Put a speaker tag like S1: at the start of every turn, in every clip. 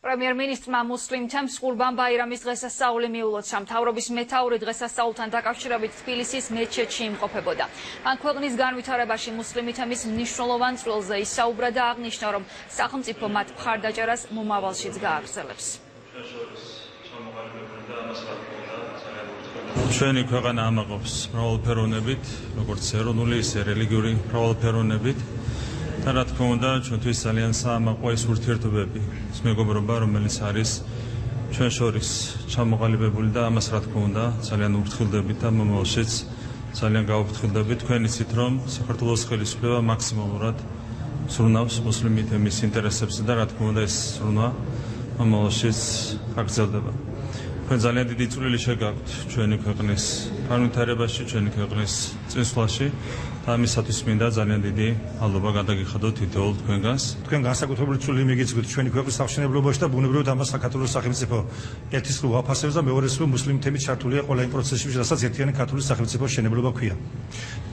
S1: პრემიერ-მინისტრმა მუსლიმთა მსხურბან ბაირამის დღესასწაული მიულოცა. მთავრობის მეთაური დღესასწაულთან დაკავშირებით თბილისის მეჩეთში იმყოფებოდა. მან ქვეყნის განვითარებაში მუსლიმითების მნიშვნელოვან წვლილზე ისაუბრა და აღნიშნა, რომ სახელმწიფო მათ მხარდაჭერას მომავალშიც გააგრძელებს.
S2: ჩვენი ქვეყანა ამაყობს მრავალფეროვნებით, როგორც ეროვნული, ისე რელიგიური მრავალფეროვნებით. და რა თქმა უნდა, ჩვენთვის ძალიან საამაყოა ეს ურთიერთობები, ეს მეგობრობა, რომელიც არის ჩვენ შორის ჩამოყალიბებული და ამას რა თქმა უნდა, ძალიან ურთხილდებით და მომავალშიც ძალიან გავუფრთხილდებით. თქვენ იცით, რომ საქართველოს ხელისუფლება მაქსიმალურად ზრუნავს მუსლიმითების ინტერესებზე და რა თქმა უნდა, ეს ზრუნვა მომავალშიც გაგრძელდება. თქვენ ძალიან დიდი წვლილი შეგაქვთ ჩვენი ქვეყნის განვითარებაში, ჩვენი ქვეყნის წინსვლაში და ამისათვის მინდა ძალიან დიდი მადლობა გადაგიხადოთ თითოეულ თქვენგანს.
S3: თქვენ განსაკუთრებული წვლილი მიგიწვით ჩვენი ქვეყნის აღშენებლობაში და ბუნებრივად ამას საქართველოს სახელმწიფო ერთის მხრივ აფასებს და მეორეს მხრივ მუსლიმთები ჩართულია ყველა იმ პროცესში, რასაც ერთიანი ქართული სახელმწიფოს შენებლობა ქვია.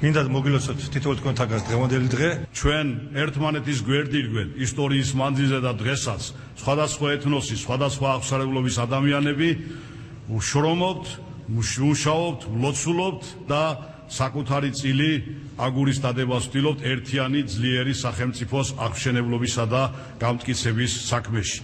S3: მინდა მოგილოცოთ თითოეულ თქვენთაგანს დღევანდელი დღე.
S4: ჩვენ ერთმანეთის გვერდირგვენ ისტორიის მანძილზე და დღესაც სხვადასხვა ეთნოსის, სხვადასხვა აღმსარებლობის ადამიანები შრომობთ, მუშაობთ, ლოცულობთ და საკუთარი წილი აგურის დადებას ვთილობთ ერთიანი ძლიერი სახელმწიფოს აღმშენებლობისა და გამტკიცების საქმეში.